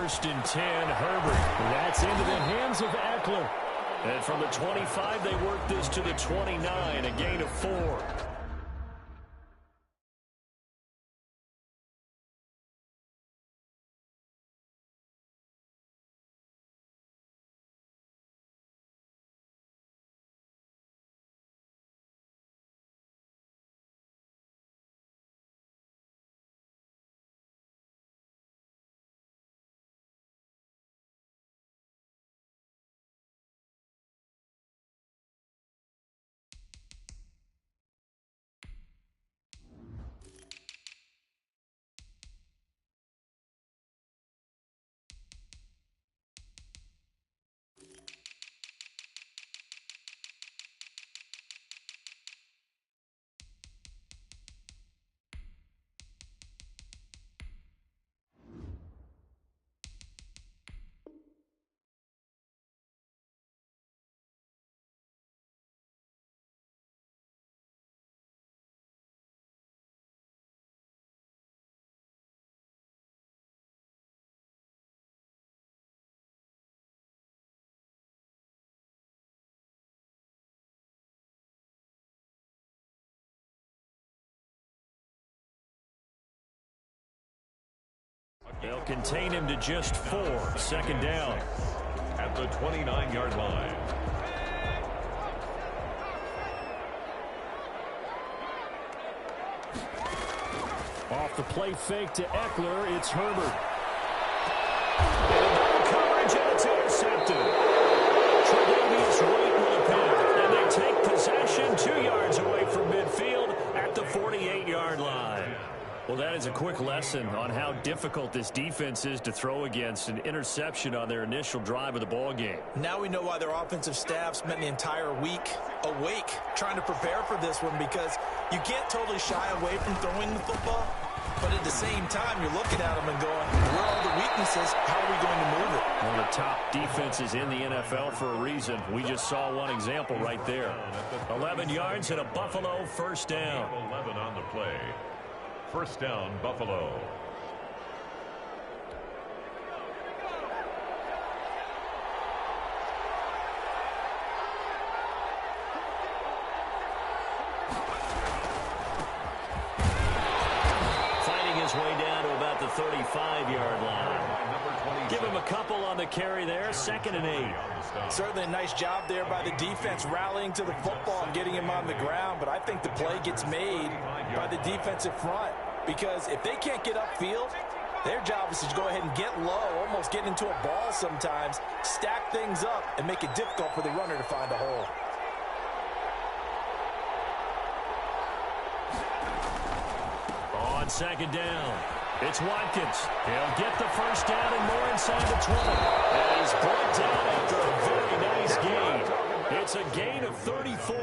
first and 10. Herbert. That's into the hands of Eckler. And from the 25, they work this to the 29, a gain of 4. They'll contain him to just 4. Second down. At the 29-yard line. Off the play fake to Eckler, it's Herbert. And coverage, and it's intercepted. Tre'Davious White with a pick, and they take possession 2 yards away from midfield at the 48-yard line. Well, that is a quick lesson on how difficult this defense is to throw against. An interception on their initial drive of the ball game. Now we know why their offensive staff spent the entire week awake trying to prepare for this one, because you can't totally shy away from throwing the football, but at the same time you're looking at them and going, where are the weaknesses? How are we going to move it? One of the top defenses in the NFL for a reason. We just saw one example right there. 11 yards and a Buffalo first down. 11 on the play. First down, Buffalo. Fighting his way down to about the 35-yard line. Give him a couple on the carry there. 2nd and 8. Certainly a nice job there by the defense rallying to the football and getting him on the ground, but I think the play gets made by the defensive front, because if they can't get upfield, their job is to go ahead and get low, almost get into a ball sometimes, stack things up, and make it difficult for the runner to find a hole. On 2nd down, it's Watkins. He'll get the first down and more inside the 20. And he's brought down after a very nice gain. It's a gain of 34.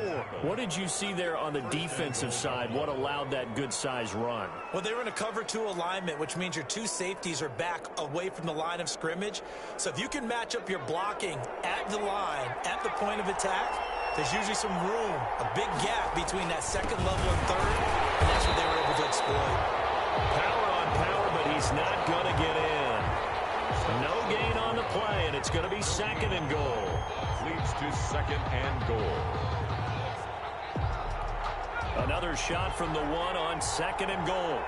What did you see there on the defensive side? What allowed that good-sized run? Well, they were in a cover 2 alignment, which means your 2 safeties are back away from the line of scrimmage. So if you can match up your blocking at the line, at the point of attack, there's usually some room, a big gap between that 2nd level and 3rd, and that's what they were able to exploit. Power on power, but he's not going to get in. No gain on the play, and it's going to be 2nd and goal. Leads to 2nd and goal. Another shot from the 1 on 2nd and goal.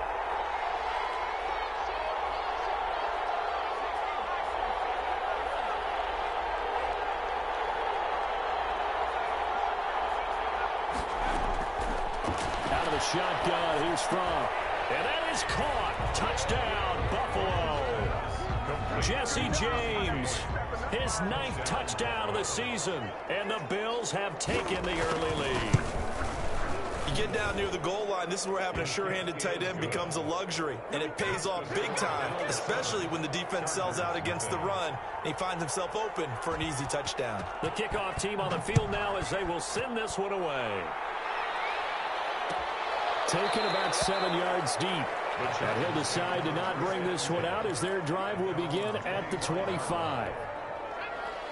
Out of the shotgun, here's Fromm. And that is caught. Touchdown, Buffalo. Jesse James, his 9th touchdown of the season. And the Bills have taken the early lead. You get down near the goal line, this is where having a sure-handed tight end becomes a luxury, and it pays off big time, especially when the defense sells out against the run, and he finds himself open for an easy touchdown. The kickoff team on the field now as they will send this one away. Taken about 7 yards deep. And he'll decide to not bring this one out as their drive will begin at the 25.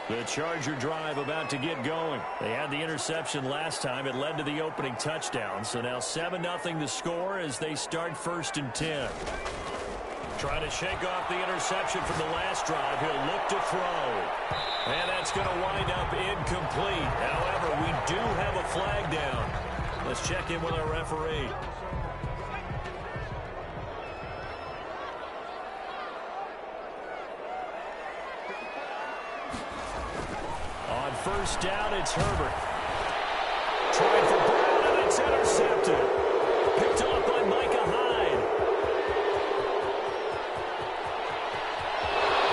The Charger drive about to get going. They had the interception last time. It led to the opening touchdown. So now 7-0 the score as they start 1st and 10. Trying to shake off the interception from the last drive. He'll look to throw. And that's going to wind up incomplete. However, we do have a flag down. Let's check in with our referee. On first down, it's Herbert. Trying for Brown, and it's intercepted. Picked off by Micah Hyde.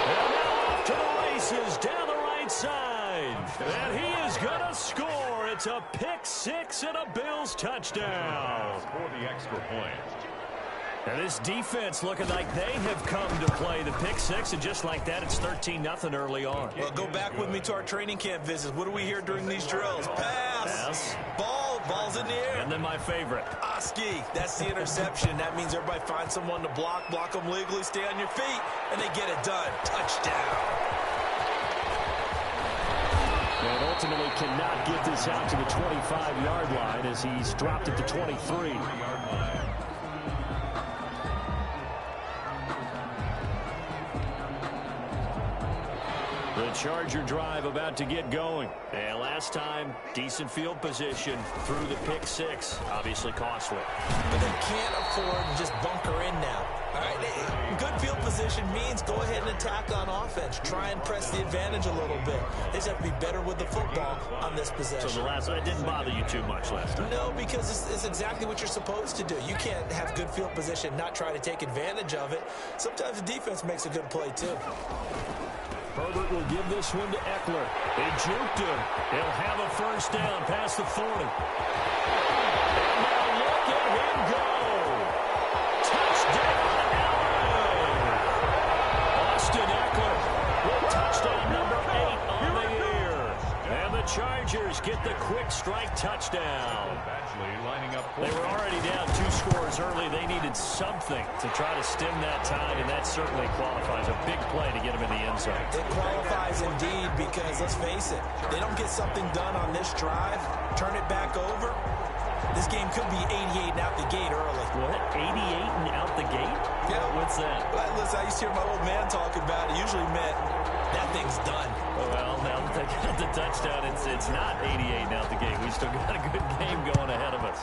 And now off to the races down the right side. And he is going to score. It's a pick six and a Bills touchdown. For the extra point. And this defense looking like they have come to play the pick six, and just like that, it's 13-0 early on. Well, go back with me to our training camp visits. What do we hear during these drills? Pass. Ball's in the air. And then my favorite. Oski, that's the interception. That means everybody finds someone to block them legally, stay on your feet, and they get it done. Touchdown. And ultimately cannot get this out to the 25-yard line as he's dropped it to 23. The Charger drive about to get going. And last time, decent field position through the pick six. Obviously costly. But they can't afford to just bunker in now. All right, good field position means go ahead and attack on offense. Try and press the advantage a little bit. They just have to be better with the football on this possession. So the last one didn't bother you too much last time? No, because it's exactly what you're supposed to do. You can't have good field position, not try to take advantage of it. Sometimes the defense makes a good play, too. Herbert will give this one to Eckler. They juked him. He'll have a first down past the 40. And now look at him go. Touchdown, Allen. Austin Eckler with touchdown number 8 on the year. And the Chargers get the quick strike touchdown. They were already down 2 scores early. They needed something to try to stem that tide, and that certainly qualifies. A big play to get them in the end zone. It qualifies indeed because, let's face it, they don't get something done on this drive, turn it back over, this game could be 88 and out the gate early. What? 88 and out the gate? Yeah. What's that? Well, listen, I used to hear my old man talk about it. It usually meant that thing's done. Well, now that they got the touchdown, it's not 88 and out the gate. We still got a good game going ahead of us.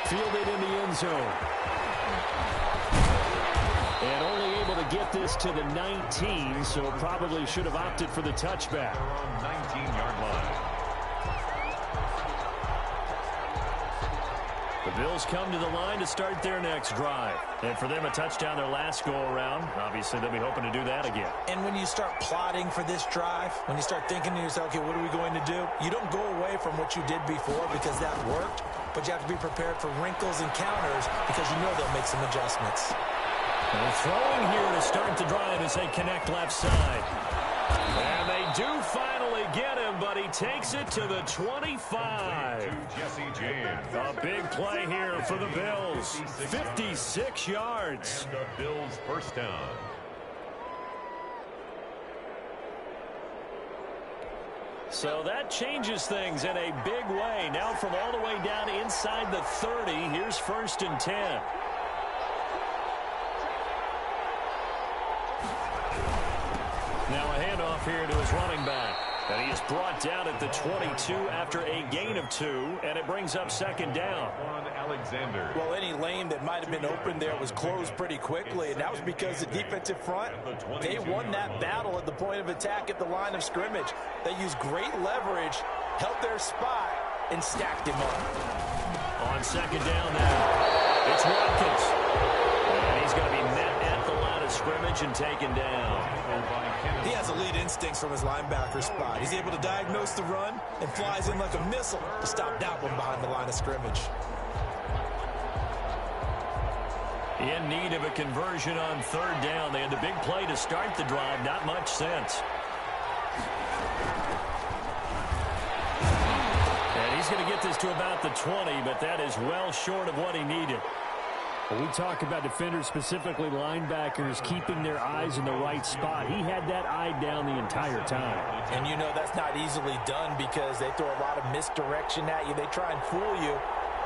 Fielded in the end zone. And only able to get this to the 19, so probably should have opted for the touchback. 19-yard line. The Bills come to the line to start their next drive. And for them, a touchdown their last go-around. Obviously, they'll be hoping to do that again. And when you start plotting for this drive, when you start thinking to yourself, okay, what are we going to do? You don't go away from what you did before because that worked, but you have to be prepared for wrinkles and counters because you know they'll make some adjustments. And throwing here to start the drive as they connect left side. And they do finally get him, but he takes it to the 25. Jesse James. A big play here for the Bills. 56 yards. And the Bills first down. So that changes things in a big way. Now from all the way down inside the 30, here's 1st and 10. Now a handoff here to his running back. And he is brought down at the 22 after a gain of 2, and it brings up 2nd down. Alexander. Well, any lane that might have been open there was closed pretty quickly, and that was because the defensive front, they won that battle at the point of attack at the line of scrimmage. They used great leverage, held their spot, and stacked him up. On 2nd down now, it's Watkins. And he's going to be met at the line of scrimmage and taken down. He has elite instincts from his linebacker spot. He's able to diagnose the run and flies in like a missile to stop that one behind the line of scrimmage. In need of a conversion on 3rd down. They had the big play to start the drive. Not much sense. And he's going to get this to about the 20, but that is well short of what he needed. When we talk about defenders, specifically linebackers, keeping their eyes in the right spot, he had that eye down the entire time. And you know that's not easily done because they throw a lot of misdirection at you. They try and fool you.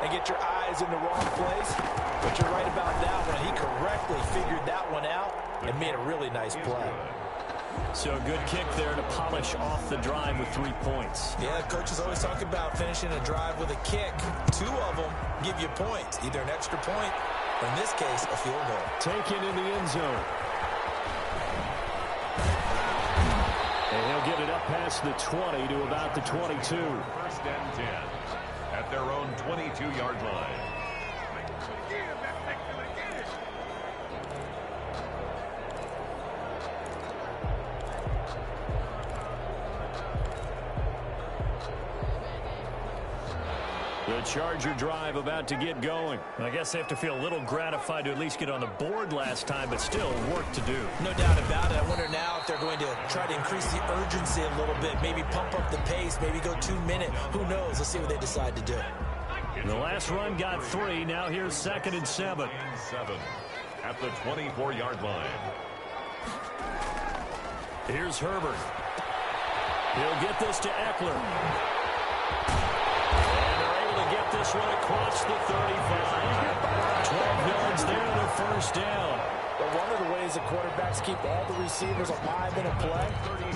and get your eyes in the wrong place. But you're right about that one. He correctly figured that one out and made a really nice play. So a good kick there to polish off the drive with 3 points. Yeah, coaches always talk about finishing a drive with a kick. 2 of them give you points, either an extra point or, in this case, a field goal. Taken in the end zone. And he'll get it up past the 20 to about the 22. First and 10 at their own 22-yard line. The Charger drive about to get going. I guess they have to feel a little gratified to at least get on the board last time, but still work to do. No doubt about it. I wonder now if they're going to try to increase the urgency a little bit, maybe pump up the pace, maybe go 2 minute. Who knows? Let's see what they decide to do. The last run got 3. Now here's 2nd and 7. 7 at the 24-yard line. Here's Herbert. He'll get this to Eckler. Get this one across the 35. 12 yards there and a first down. But one of the ways the quarterbacks keep all the receivers alive in a play,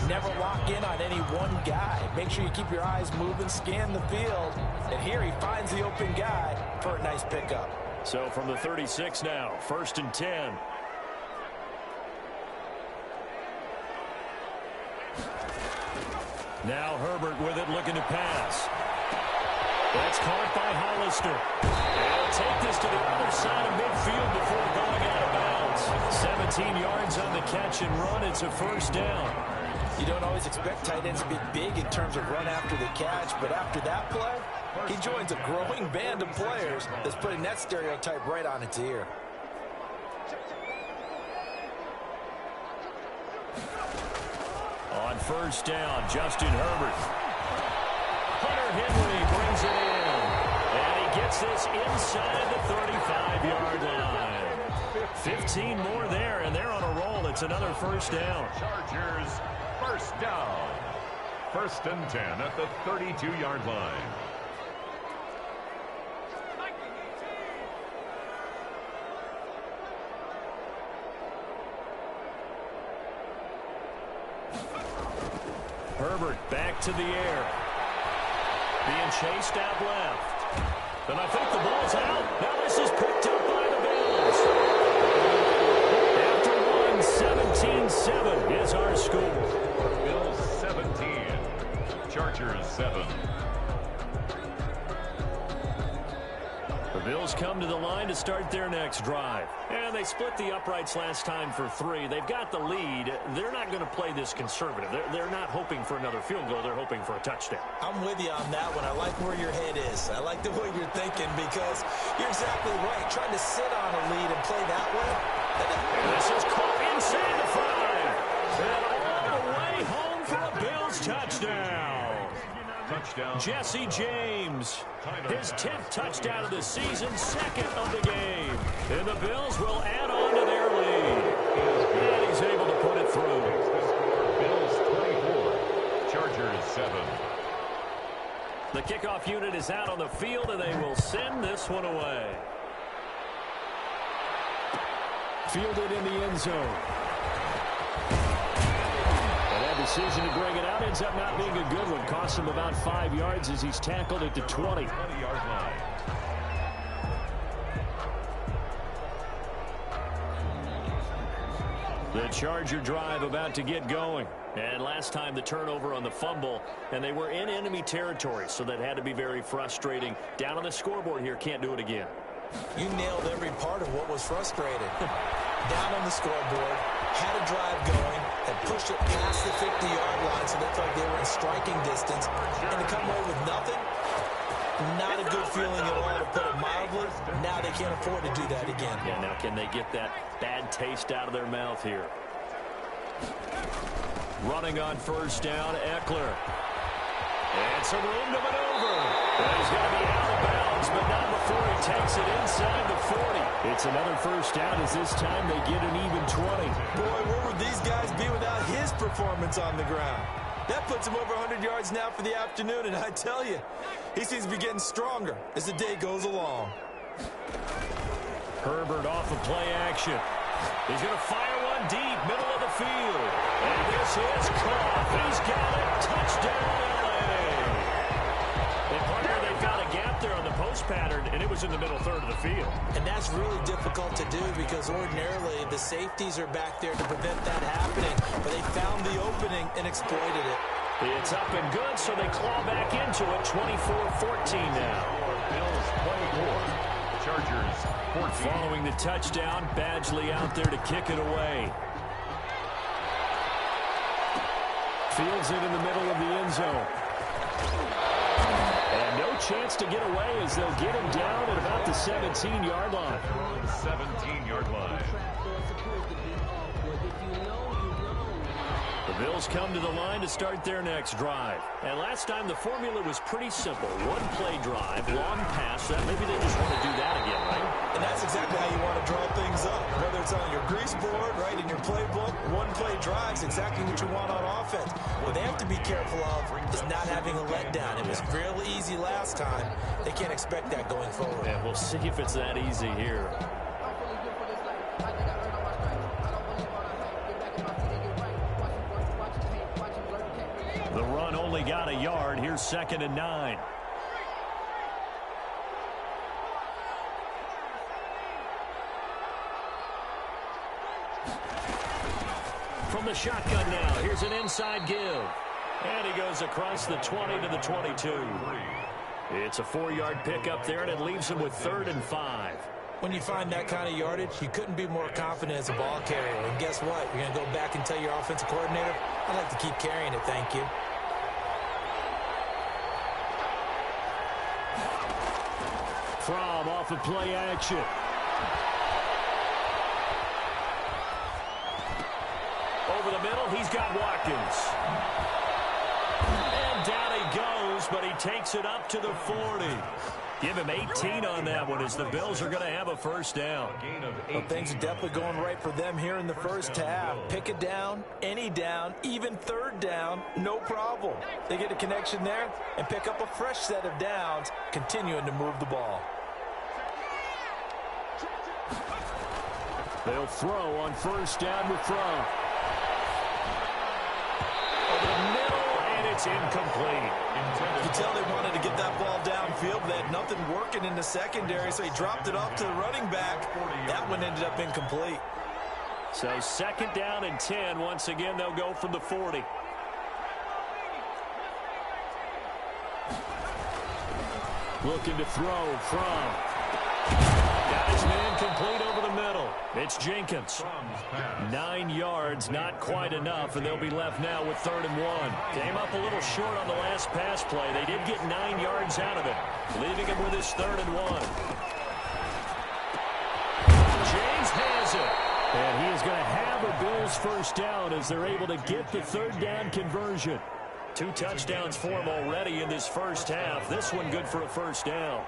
never lock in on any one guy. Make sure you keep your eyes moving, scan the field. And here he finds the open guy for a nice pickup. So from the 36 now, 1st and 10. Now Herbert with it, looking to pass. That's caught by Hollister. They'll take this to the other side of midfield before going out of bounds. 17 yards on the catch and run. It's a first down. You don't always expect tight ends to be big in terms of run after the catch, but after that play, he joins a growing band of players that's putting that stereotype right on its ear. On first down, Justin Herbert. Hunter Henry brings it in. And he gets this inside the 35-yard line. 15 more there, and they're on a roll. It's another first down. Chargers first down. 1st and 10 at the 32-yard line. Herbert back to the air. Being chased out left. And I think the ball's out. Now this is picked up by the Bills. After one, 17-7 is our score. Bills 17. Chargers 7. The Bills come to the line to start their next drive. And they split the uprights last time for 3. They've got the lead. They're not going to play this conservative. They're not hoping for another field goal. They're hoping for a touchdown. I'm with you on that one. I like where your head is. I like the way you're thinking because you're exactly right. Trying to sit on a lead and play that way. And this is caught inside the 5. And all the way home for a Bills touchdown. Touchdown. Jesse James, his 10th touchdown of the season, 2nd of the game. And the Bills will add on to their lead. And he's able to put it through. Bills 24, Chargers 7. The kickoff unit is out on the field, and they will send this one away. Fielded in the end zone. Decision to bring it out ends up not being a good one. Costs him about 5 yards as he's tackled at the 20. 20-yard line. The Charger drive about to get going. And last time the turnover on the fumble, and they were in enemy territory, so that had to be very frustrating. Down on the scoreboard here, can't do it again. You nailed every part of what was frustrating. Down on the scoreboard, had a drive going, had pushed it past the 50-yard line, so they felt like they were in striking distance, and to come away with nothing, not a good feeling at all, to put it mildly. Now they can't afford to do that again. Yeah, now can they get that bad taste out of their mouth here? Running on first down, Eckler. And some room to maneuver. And he's going to be out of bounds, but not before he takes it inside the 40. It's another first down as this time they get an even 20. Boy, where would these guys be without his performance on the ground? That puts him over 100 yards now for the afternoon, and I tell you, he seems to be getting stronger as the day goes along. Herbert off of play action. He's going to fire one deep, middle of the field. And this is caught. He's got it. Touchdown, LA. And partner, they've got a gap there on the post pattern, and it was in the middle third of the field. And that's really difficult to do because ordinarily the safeties are back there to prevent that happening. But they found the opening and exploited it. It's up and good, so they claw back into it. 24-14 now. Bills 24. Chargers 14. Following the touchdown, Badgley out there to kick it away. Fields it in the middle of the end zone. And no chance to get away as they'll get him down at about the 17-yard line. 17-yard line. The Bills come to the line to start their next drive. And last time the formula was pretty simple. One play drive, long pass. That maybe they just want to do that again, right? And that's exactly how you want to draw things up. Whether it's on your grease board, right, in your playbook, one play drives exactly what you want on offense. What they have to be careful of is not having a letdown. It was real easy last time. They can't expect that going forward. And we'll see if it's that easy here. The run only got a yard. Here's 2nd and 9. From the shotgun now, here's an inside give. And he goes across the 20 to the 22. It's a 4-yard pickup there, and it leaves him with 3rd and 5. When you find that kind of yardage, you couldn't be more confident as a ball carrier. And guess what? You're going to go back and tell your offensive coordinator, I'd like to keep carrying it, thank you. Fromm off of play action. Over the middle, he's got Watkins. And down he goes, but he takes it up to the 40. Give him 18 on that one as the Bills are going to have a first down. Well, things are definitely going right for them here in the first half. Pick it down, any down, even 3rd down, no problem. They get a connection there and pick up a fresh set of downs, continuing to move the ball. They'll throw on first down with Fromm. Over the middle, and it's incomplete. You can tell they wanted to get that ball downfield, but they had nothing working in the secondary, so he dropped it off to the running back. That one ended up incomplete. So 2nd down and 10. Once again, they'll go from the 40. Looking to throw Fromm. Got his man complete over the middle. It's Jenkins. 9 yards, not quite enough, and they'll be left now with 3rd and 1. Came up a little short on the last pass play. They did get 9 yards out of it, leaving him with his 3rd and 1. James has it. And he is going to have a Bills first down as they're able to get the 3rd down conversion. 2 touchdowns for him already in this first half. This one good for a first down.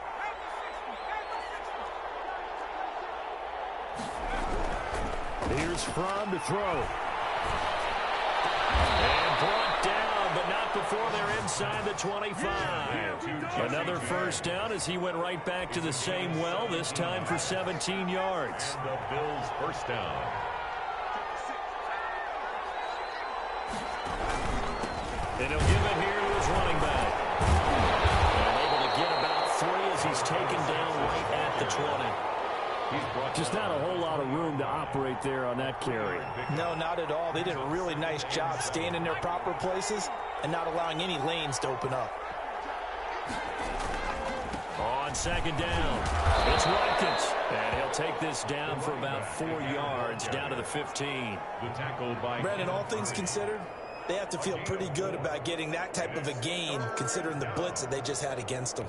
Here's Fromm to throw. And brought down, but not before they're inside the 25. Another first down as he went right back to the same well, this time for 17 yards. And the Bills first down. And he'll give it here to his running back. And able to get about 3 as he's taken down right at the 20. Just not a whole lot of room to operate there on that carry. No, not at all. They did a really nice job staying in their proper places and not allowing any lanes to open up. On 2nd down, it's Watkins. And he'll take this down for about 4 yards, down to the 15. The tackle by Brandon, all things considered, they have to feel pretty good about getting that type of a gain, considering the blitz that they just had against them.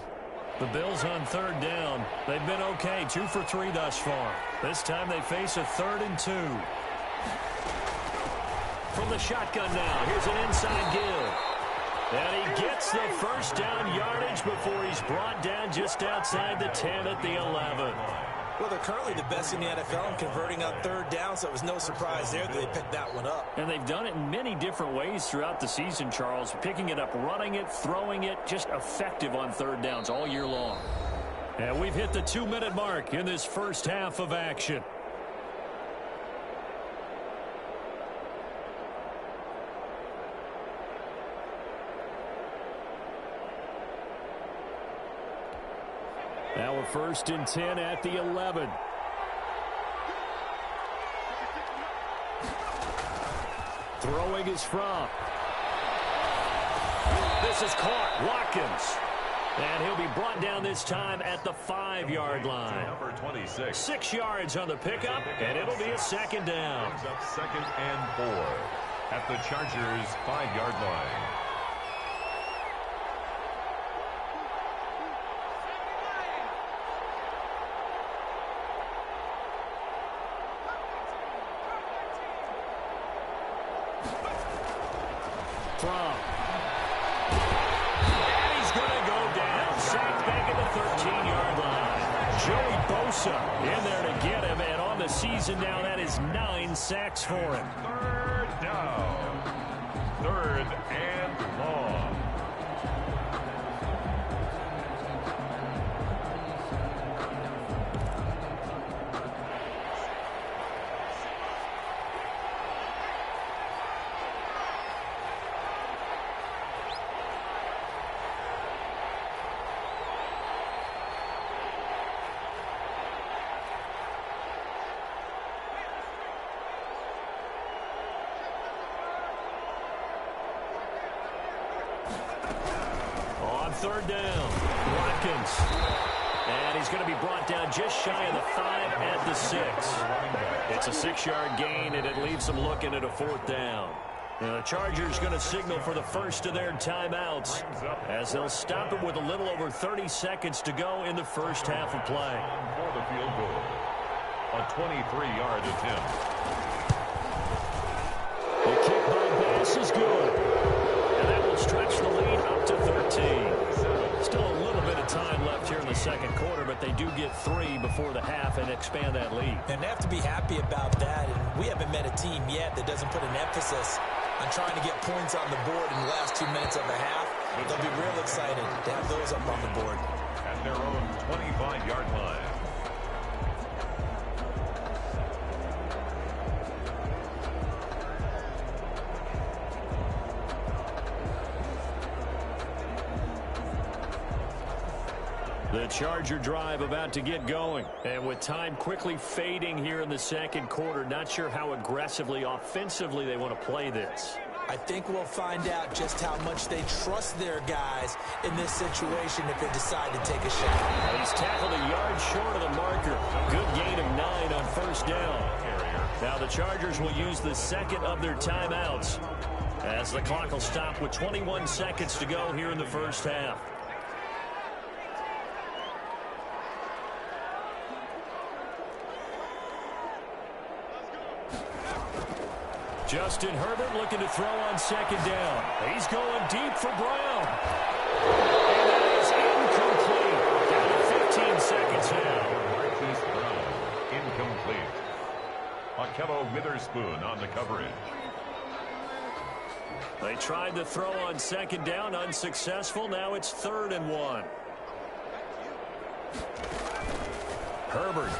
The Bills on 3rd down. They've been okay, 2 for 3 thus far. This time they face a 3rd and 2. From the shotgun now, here's an inside give. And he gets the first down yardage before he's brought down just outside the 10 at the 11. Well, they're currently the best in the NFL in converting on third down, so it was no surprise there that they picked that one up. And they've done it in many different ways throughout the season, Charles. Picking it up, running it, throwing it, just effective on third downs all year long. And we've hit the 2-minute mark in this first half of action. Now a 1st and 10 at the 11. Throwing is from. This is caught. Watkins. And he'll be brought down this time at the 5-yard line. Number 26. 6 yards on the pickup, and it'll be a 2nd down. Brings up 2nd and 4 at the Chargers' 5-yard line. From. And he's going to go down. Sacked back at the 13-yard line. Joey Bosa in there to get him. And on the season now, that is 9 sacks for him. 3rd down. 3rd and long. On 3rd down, Watkins. And he's going to be brought down just shy of the 5 at the 6. It's a 6-yard gain, and it leaves them looking at a 4th down. Now, the Chargers going to signal for the first of their timeouts as they'll stop it with a little over 30 seconds to go in the first half of play. For the field goal. A 23-yard attempt. The kick by Bass is good. And that will stretch the lead up to 13. Still a little bit of time left here in the second quarter, but they do get 3 before the half and expand that lead. And they have to be happy about that. And we haven't met a team yet that doesn't put an emphasis on trying to get points on the board in the last 2 minutes of the half. They'll be real excited to have those up on the board. At their own 25-yard line. The Charger drive about to get going. And with time quickly fading here in the second quarter, not sure how aggressively, offensively they want to play this. I think we'll find out just how much they trust their guys in this situation if they decide to take a shot. And he's tackled a yard short of the marker. Good gain of 9 on 1st down. Now the Chargers will use the second of their timeouts as the clock will stop with 21 seconds to go here in the first half. Justin Herbert looking to throw on 2nd down. He's going deep for Brown. And that is incomplete. Down to 15 seconds now. Marquise Brown, incomplete. Akello Witherspoon on the coverage. They tried to throw on 2nd down, unsuccessful. Now it's 3rd and 1. Herbert.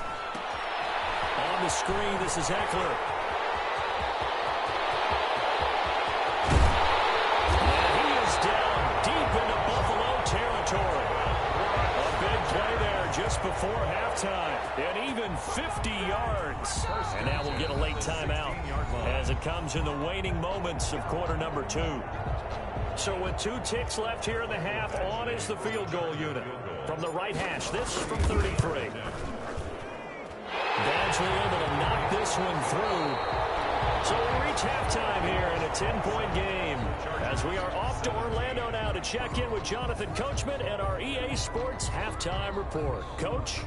On the screen, this is Eckler. Just before halftime, and even 50 yards. And now we'll get a late timeout as it comes in the waning moments of quarter number 2. So with 2 ticks left here in the half, on is the field goal unit. From the right hash, this from 33. Badgley able to knock this one through. So we reach halftime here in a 10-point game as we are off to Orlando now to check in with Jonathan Coachman and our EA Sports Halftime Report. Coach?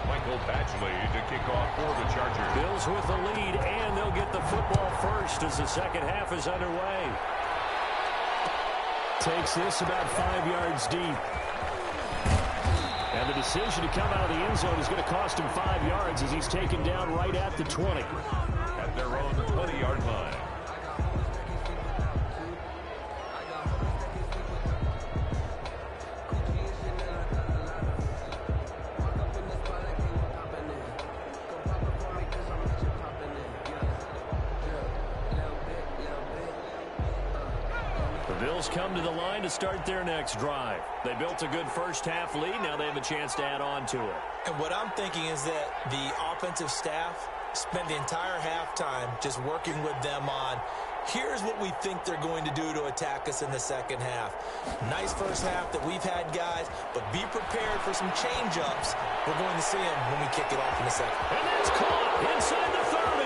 Michael Badgley to kick off for the Chargers. Bills with the lead, and they'll get the football first as the second half is underway. Takes this about 5 yards deep. And the decision to come out of the end zone is going to cost him 5 yards as he's taken down right at the 20. At their own 20-yard line. Come to the line to start their next drive. They built a good first-half lead. Now they have a chance to add on to it. And what I'm thinking is that the offensive staff spent the entire halftime just working with them on, here's what we think they're going to do to attack us in the second half. Nice first half that we've had, guys, but be prepared for some change-ups. We're going to see them when we kick it off in a second. And that's caught inside the 30.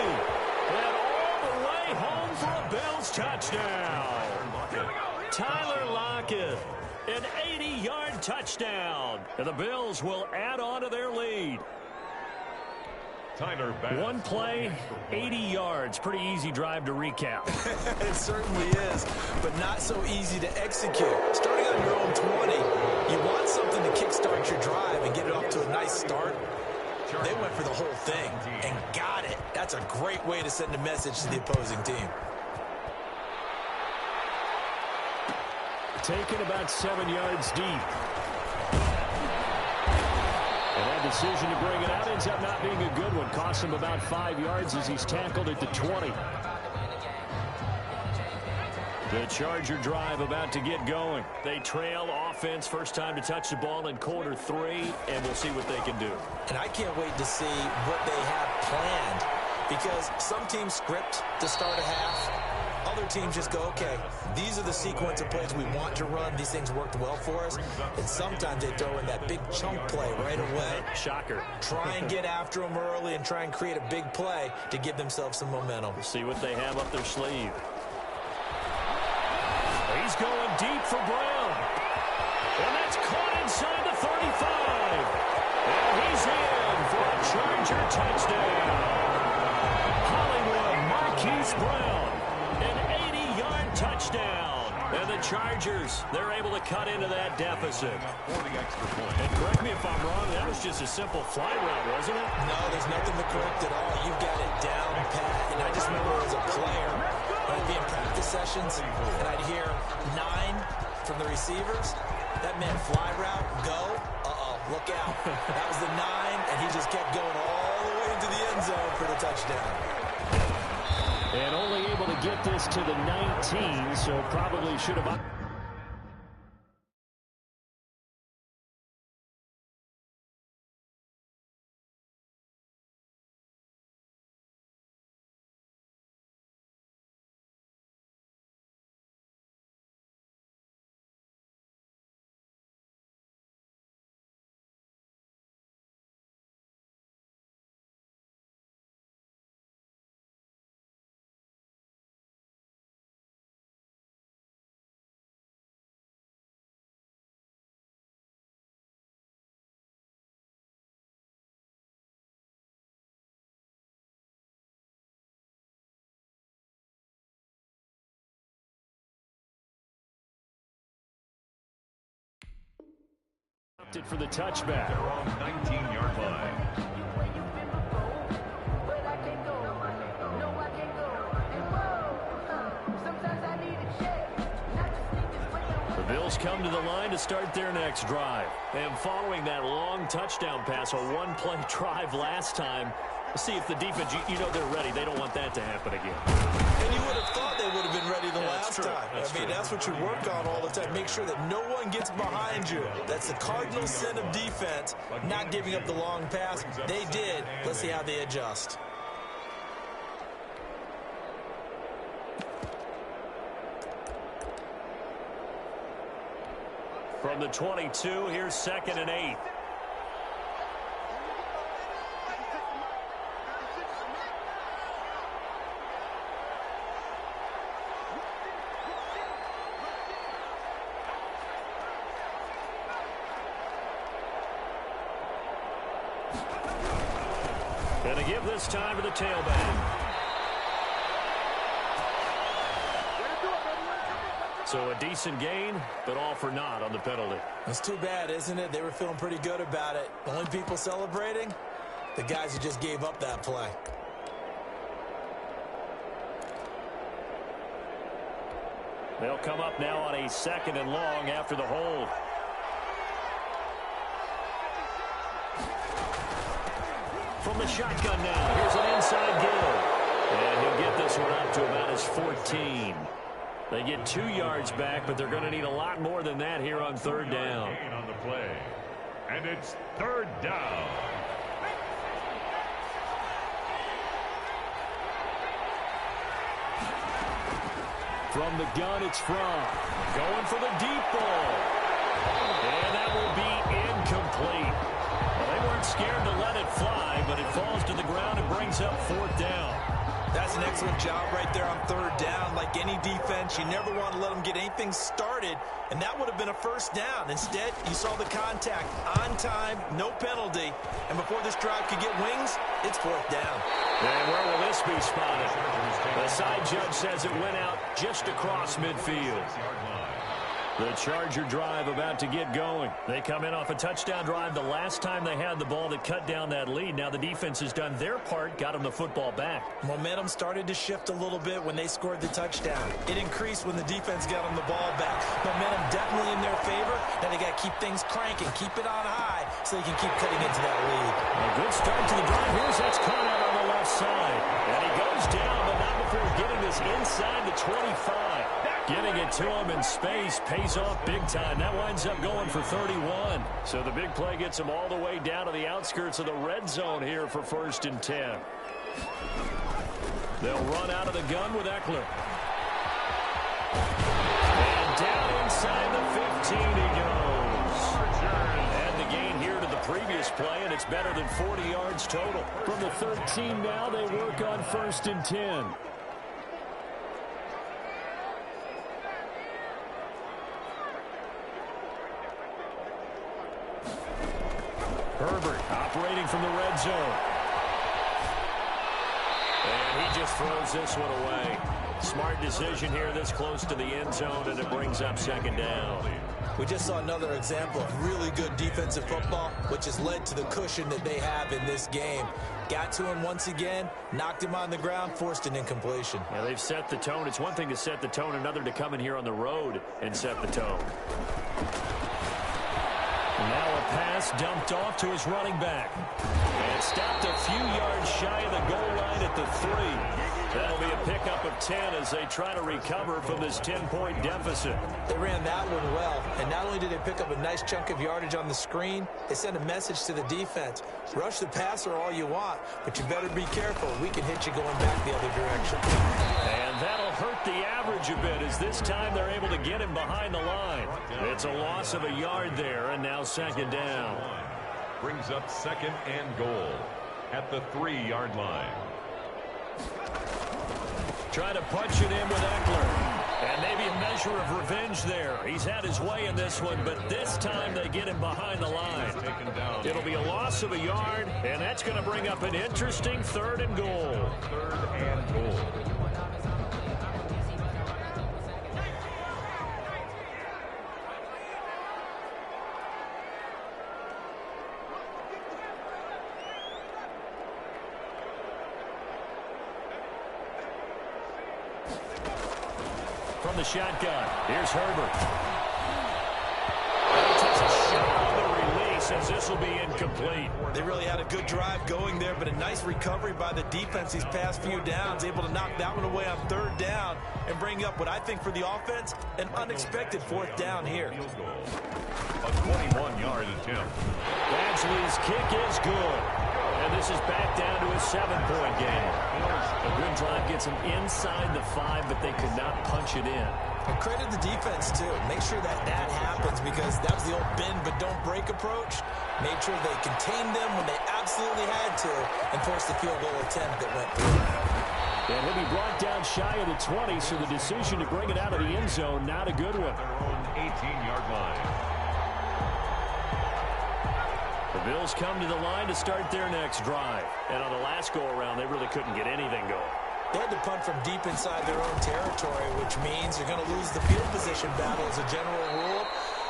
And all the way home for a Bills touchdown. Tyler Lockett, an 80-yard touchdown. And the Bills will add on to their lead. Tyler Bass. One play, 80 yards. Pretty easy drive to recap. It certainly is, but not so easy to execute. Starting on your own 20, you want something to kickstart your drive and get it off to a nice start. They went for the whole thing and got it. That's a great way to send a message to the opposing team. Taken about 7 yards deep. And that decision to bring it out ends up not being a good one. Costs him about 5 yards as he's tackled at the 20. The Charger drive about to get going. They trail offense, first time to touch the ball in quarter 3, and we'll see what they can do. And I can't wait to see what they have planned, because some teams script to start a half. Other teams just go, okay, these are the sequence of plays we want to run. These things worked well for us. And sometimes they throw in that big chunk play right away. Shocker. Try and get after them early and try and create a big play to give themselves some momentum. We'll see what they have up their sleeve. He's going deep for Brown. And that's caught inside the 35. And he's in for a Charger touchdown. Hollywood Marquise Brown. An 80-yard touchdown. And the Chargers, they're able to cut into that deficit. 40 extra points. And correct me if I'm wrong, that was just a simple fly route, wasn't it? No, there's nothing to correct at all. You've got it down pat. And I just remember as a player, I'd be in practice sessions, and I'd hear 9 from the receivers. That meant fly route, go. Uh-oh, look out. That was the 9, and he just kept going all the way into the end zone for the touchdown. And only able to get this to the 19, so probably should have... for the touchback. Their own 19-yard line. The Bills come to the line to start their next drive. And following that long touchdown pass, a one-play drive last time, let's see if the defense, you know they're ready. They don't want that to happen again. And you would have thought they would have been ready the last time. That's what you work on all the time. Make sure that no one gets behind you. That's the cardinal sin of defense, not giving up the long pass. They did. Let's see how they adjust. From the 22, here's 2nd and 8. Gonna give this time to the tailback. So a decent gain, but all for naught on the penalty. It's too bad, isn't it? They were feeling pretty good about it. The only people celebrating, the guys who just gave up that play. They'll come up now on a 2nd and long after the hold. From the shotgun now, here's an inside give. And he'll get this one up to about his 14. They get 2 yards back, but they're going to need a lot more than that here on 3rd down. On the play. And it's 3rd down. From the gun, it's Fromm. Going for the deep ball. And that will be incomplete. Well, they weren't scared to let it fly, but it falls to the ground and brings up 4th down. That's an excellent job right there on 3rd down. Like any defense, you never want to let them get anything started, and that would have been a 1st down. Instead, you saw the contact on time, no penalty, and before this drive could get wings, it's 4th down. And where will this be spotted? The side judge says it went out just across midfield. The Charger drive about to get going. They come in off a touchdown drive the last time they had the ball that cut down that lead. Now the defense has done their part, got them the football back. Momentum started to shift a little bit when they scored the touchdown. It increased when the defense got them the ball back. Momentum definitely in their favor. Now they got to keep things cranking, keep it on high so they can keep cutting into that lead. A good start to the drive. Here's that's caught out on the left side. And he goes down, but not before getting this inside the 25. Getting it to him in space pays off big time. That winds up going for 31. So the big play gets him all the way down to the outskirts of the red zone here for 1st and 10. They'll run out of the gun with Eckler. And down inside the 15 he goes. And the gain here to the previous play, and it's better than 40 yards total. From the 13 now, they work on 1st and 10. Herbert operating from the red zone. And he just throws this one away. Smart decision here this close to the end zone, and it brings up 2nd down. We just saw another example of really good defensive football, which has led to the cushion that they have in this game. Got to him once again, knocked him on the ground, forced an incompletion. Yeah, they've set the tone. It's one thing to set the tone, another to come in here on the road and set the tone. Now a pass dumped off to his running back. And stopped a few yards shy of the goal line at the 3. That'll be a pickup of 10 as they try to recover from this 10-point deficit. They ran that one well, and not only did they pick up a nice chunk of yardage on the screen, they sent a message to the defense. Rush the passer all you want, but you better be careful. We can hit you going back the other direction. And that'll hurt the average a bit as this time they're able to get him behind the line. It's a loss of a yard there, and now 2nd down. Brings up 2nd and goal at the 3-yard line. Try to punch it in with Eckler. And maybe a measure of revenge there. He's had his way in this one, but this time they get him behind the line. It'll be a loss of a yard, and that's going to bring up an interesting 3rd and goal. 3rd and goal. From the shotgun, here's Herbert. He takes a shot on the release as this will be incomplete. They really had a good drive going there, but a nice recovery by the defense these past few downs, able to knock that one away on 3rd down and bring up what I think for the offense, an unexpected 4th down here. A 21-yard attempt. Badgley's kick is good. And this is back down to a 7-point game. A good drive gets them inside the 5, but they could not punch it in. And credit the defense, too. Make sure that happens because that was the old bend but don't break approach. Made sure they contained them when they absolutely had to and forced the field goal attempt that went through. And he'll be brought down shy of the 20, so the decision to bring it out of the end zone, not a good one. Their own 18-yard line. The Bills come to the line to start their next drive. And on the last go-around, they really couldn't get anything going. They had to punt from deep inside their own territory, which means they're going to lose the field position battle as a general rule.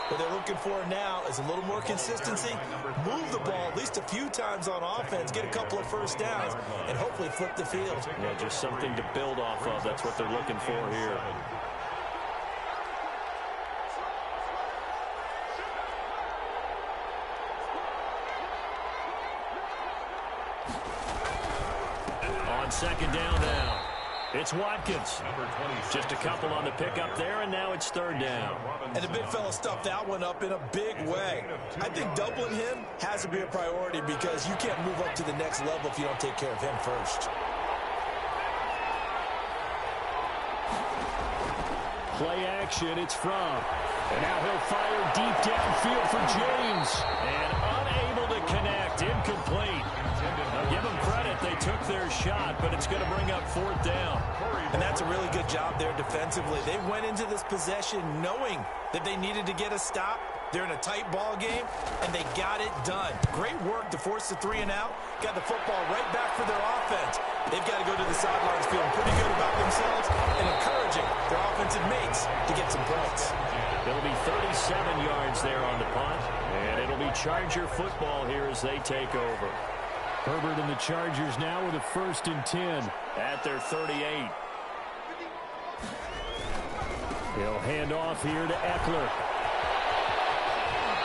What they're looking for now is a little more consistency, move the ball at least a few times on offense, get a couple of first downs, and hopefully flip the field. Yeah, just something to build off of. That's what they're looking for here. On second down now, it's Watkins. Just a couple on the pickup there, and now it's third down. And the big fella stuffed that one up in a big way. I think doubling him has to be a priority because you can't move up to the next level if you don't take care of him first. Play action, it's Fromm. And now he'll fire deep downfield for James. And unable to connect, incomplete. Now give them credit, they took their shot, but it's going to bring up fourth down. And that's a really good job there defensively. They went into this possession knowing that they needed to get a stop. They're in a tight ball game, and they got it done. Great work to force the 3 and out. Got the football right back for their offense. They've got to go to the sidelines feeling pretty good about themselves and encouraging their offensive mates to get some points. It'll be 37 yards there on the punt, and it'll be Charger football here as they take over. Herbert and the Chargers now with a 1st and 10 at their 38. He'll hand off here to Eckler.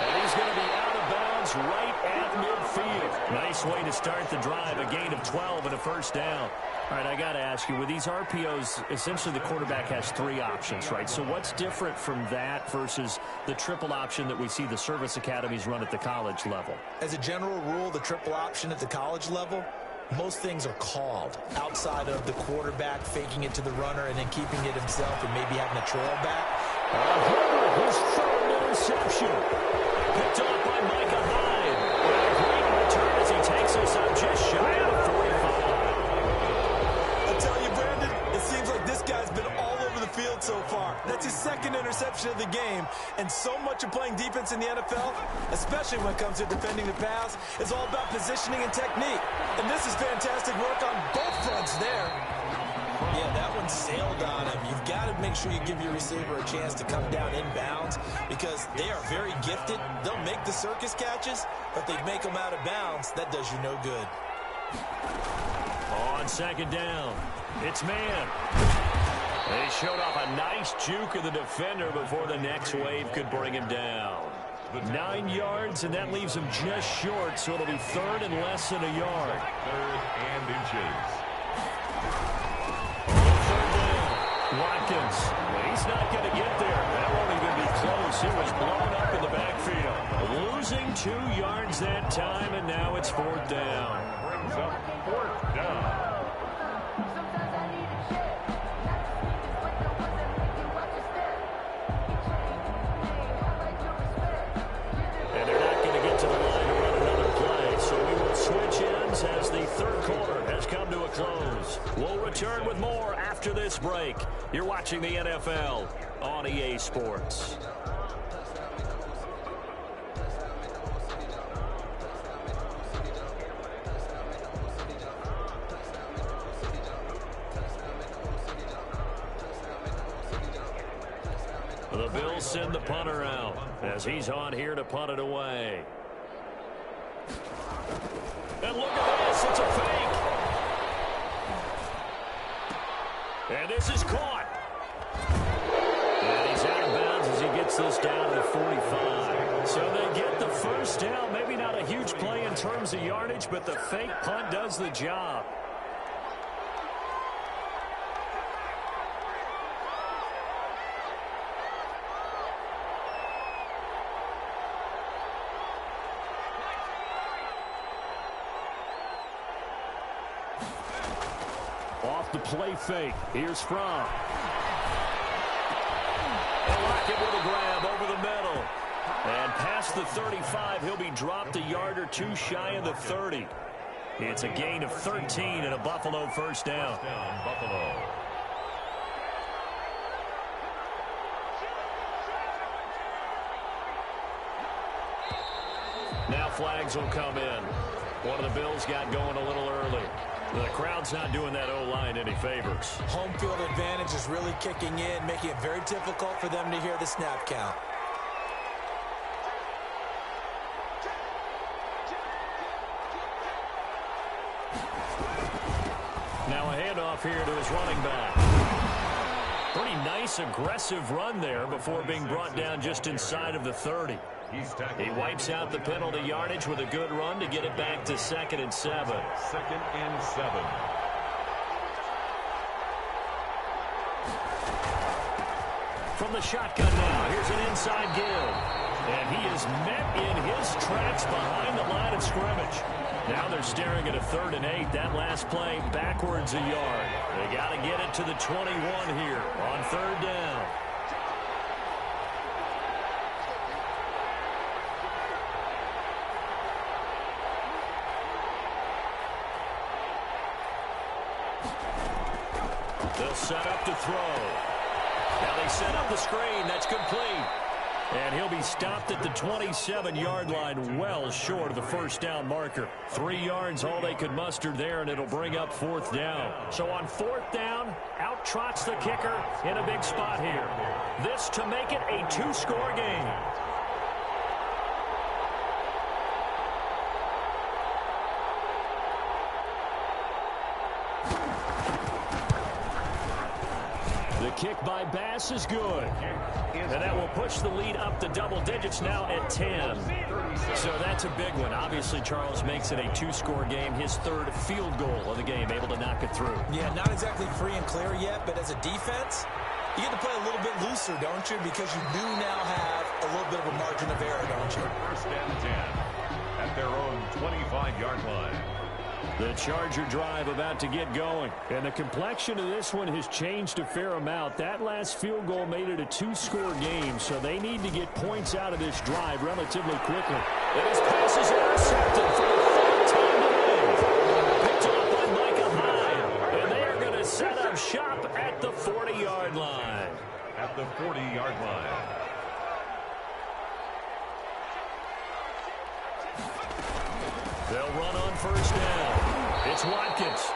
And he's going to be out of bounds right at midfield. Nice way to start the drive, a gain of 12 and a first down. All right, I got to ask you, with these RPOs, essentially the quarterback has 3 options, right? So what's different from that versus the triple option that we see the service academies run at the college level? As a general rule, the triple option at the college level, most things are called outside of the quarterback faking it to the runner and then keeping it himself and maybe having a trail back. Herbert, his third interception. Picked up by Micah Hyde. And a great return as he takes us up just shy of the 45. I tell you, Brandon, it seems like this guy's been all over the field so far. That's his 2nd interception of the game. And so much of playing defense in the NFL, especially when it comes to defending the pass, is all about positioning and technique. And this is fantastic work on both fronts there. Yeah, that one sailed on him. You've got to make sure you give your receiver a chance to come down inbounds because they are very gifted. They'll make the circus catches, but they make them out of bounds. That does you no good. On second down, it's man. They showed off a nice juke of the defender before the next wave could bring him down. 9 yards, and that leaves him just short, so it'll be 3rd and less than a yard. 3rd and inches. Watkins, he's not going to get there. That won't even be close. It was blown up in the backfield. Losing 2 yards that time, and now it's 4th down. Brings up 4th down. And they're not going to get to the line to run another play, so we will switch ends as the 3rd quarter has come to a close. We'll return with more after this break. You're watching the NFL on EA Sports. The Bills send the punter out as he's on here to punt it away. And look at this, it's a fake. And this is caught. And he's out of bounds as he gets this down to the 45. So they get the first down. Maybe not a huge play in terms of yardage, but the fake punt does the job. Off the play fake. Here's Fromm. Lockett with a grab over the middle. And past the 35, he'll be dropped a yard or 2 shy of the 30. It's a gain of 13 and a Buffalo first down. Buffalo. Now flags will come in. One of the Bills got going a little early. The crowd's not doing that O-line any favors. Home field advantage is really kicking in, making it very difficult for them to hear the snap count. Now a handoff here to his running back. Pretty nice, aggressive run there before being brought down just inside of the 30. He wipes out the penalty yardage with a good run to get it back to 2nd and 7. 2nd and 7. From the shotgun now, here's an inside give. And he is met in his tracks behind the line of scrimmage. Now they're staring at a 3rd and 8. That last play backwards a yard. They got to get it to the 21 here on 3rd down. They'll set up to throw. Now they set up the screen. That's complete. And he'll be stopped at the 27-yard line, well short of the 1st down marker. 3 yards, all they could muster there, and it'll bring up 4th down. So on 4th down, out trots the kicker in a big spot here. This to make it a 2-score game. The kick by Bass is good. And that will push the lead up to double digits now at 10. So that's a big one. Obviously, Charles makes it a 2-score game. His 3rd field goal of the game, able to knock it through. Yeah, not exactly free and clear yet, but as a defense, you get to play a little bit looser, don't you? Because you do now have a little bit of a margin of error, don't you? 1st and 10 at their own 25-yard line. The Charger drive about to get going. And the complexion of this one has changed a fair amount. That last field goal made it a 2-score game, so they need to get points out of this drive relatively quickly. And his pass is intercepted for the 3rd time today. Picked up by Micah Hyde. And they are going to set up shop at the 40-yard line. At the 40-yard line. They'll run on 1st down. It's Watkins.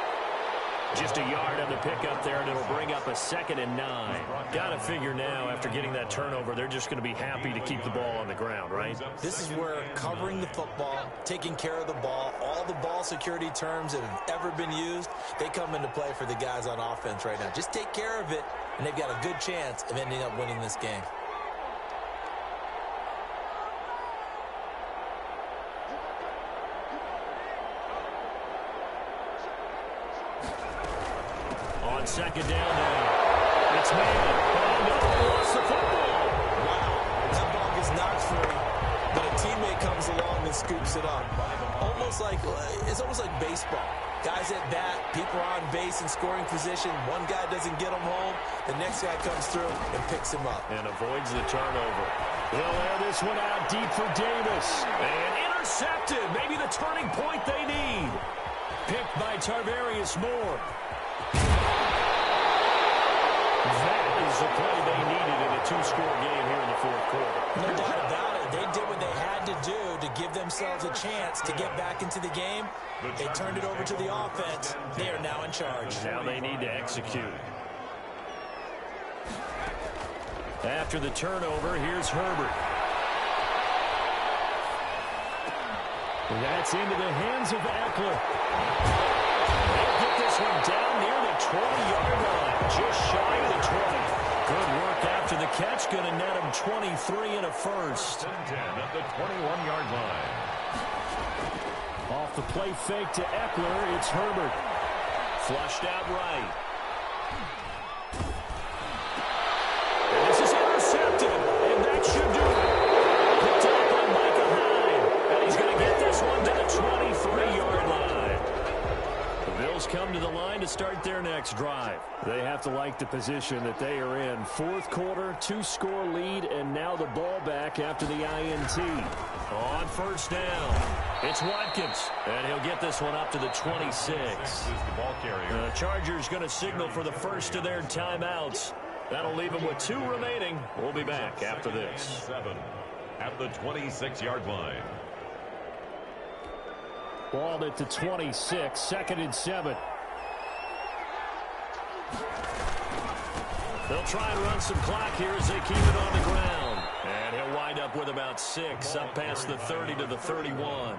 Just a yard on the pickup there, and it'll bring up a 2nd and 9. Got to figure now, after getting that turnover, they're just going to be happy to keep the ball on the ground, right? This is where covering the football, taking care of the ball, all the ball security terms that have ever been used, they come into play for the guys on offense right now. Just take care of it, and they've got a good chance of ending up winning this game. On 2nd down now. It's man. Oh, no, they lost the football. Wow, that ball gets knocked free, but a teammate comes along and scoops it up. It's almost like baseball. Guys at bat, people are on base in scoring position. One guy doesn't get him home. The next guy comes through and picks him up. And avoids the turnover. They'll air this one out deep for Davis. And intercepted. Maybe the turning point they need. Picked by Tarvarius Moore. That is the play they needed in a 2-score game here in the 4th quarter. No doubt about it. They did what they had to do to give themselves a chance to get back into the game. They turned it over to the offense. They are now in charge. Now they need to execute. After the turnover, here's Herbert. That's into the hands of Eckler. They'll get this one down near the 20-yard line, just shy of the 20. Good work after the catch, going to net him 23 and a 1st. 10 at the 21-yard line. Off the play fake to Eckler, it's Herbert. Flushed out right. And this is intercepted, and that should do it. Picked up by Micah Hyde, and he's going to get this one to the 23-yard line. The Bills come to the line to start their next drive. They have to like the position that they are in. 4th quarter, 2-score lead, and now the ball back after the INT. On 1st down, it's Watkins, and he'll get this one up to the 26. The ball carrier. The Chargers going to signal for the first of their timeouts. That'll leave them with 2 remaining. We'll be back after this. 7 at the 26-yard line. Ball at the 26, 2nd and 7. They'll try and run some clock here as they keep it on the ground. And he'll wind up with about 6, up past the 30 to the 31.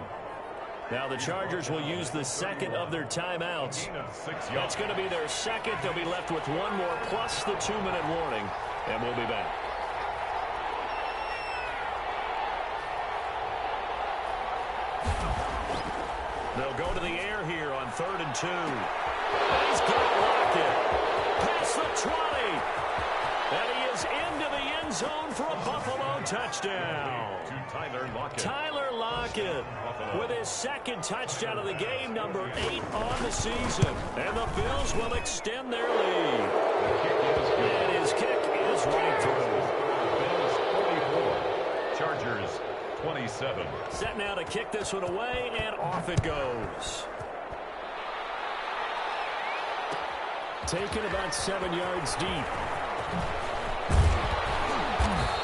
Now the Chargers will use the second of their timeouts. That's going to be their second. They'll be left with one more plus the 2-minute warning. And we'll be back. They'll go to the air here on 3rd and 2. He's got Lockett. Past the 20. And he is into the end zone for a Buffalo touchdown. Tyler Lockett with his second touchdown of the game, number 8 on the season. And the Bills will extend their lead. And his kick is right through. Bills 44. Chargers 27. Set now to kick this one away, and off it goes. Taken about 7 yards deep.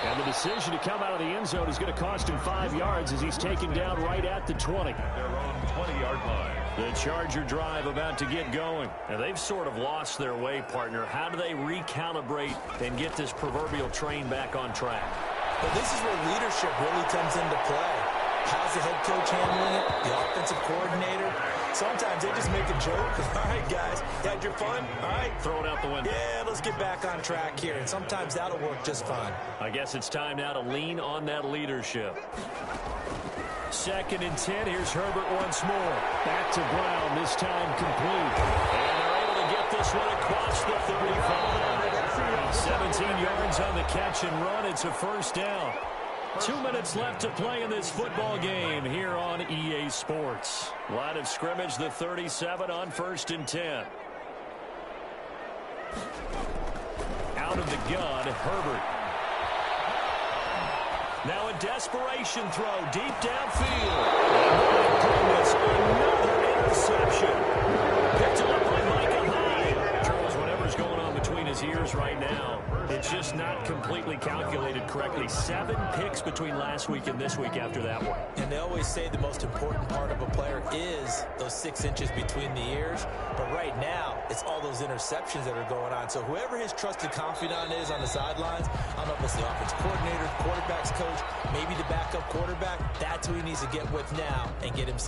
And the decision to come out of the end zone is going to cost him 5 yards as he's taken down right at the 20. Their own 20-yard line. The Charger drive about to get going. And they've sort of lost their way, partner. How do they recalibrate and get this proverbial train back on track? But this is where leadership really comes into play. How's the head coach handling it? The offensive coordinator? Sometimes they just make a joke. All right, guys, you had your fun? All right. Throw it out the window. Yeah, let's get back on track here. And sometimes that'll work just fine. I guess it's time now to lean on that leadership. 2nd and 10. Here's Herbert once more. Back to Brown, this time complete. And they're able to get this one across the 35. 17 yards on the catch and run. It's a first down. 2 minutes left to play in this football game here on EA Sports. Line of scrimmage, the 37 on 1st and 10. Out of the gun, Herbert. Now a desperation throw deep downfield. Oh, my goodness, another interception. Picked it up by Micah Hyde. Charles, whatever's going on between his ears right now, it's just not completely calculated correctly. 7 picks between last week and this week after that one. And they always say the most important part of a player is those 6 inches between the ears. But right now, it's all those interceptions that are going on. So whoever his trusted confidant is on the sidelines, I don't know if it's the offense coordinator, quarterback's coach, maybe the backup quarterback, that's who he needs to get with now and get him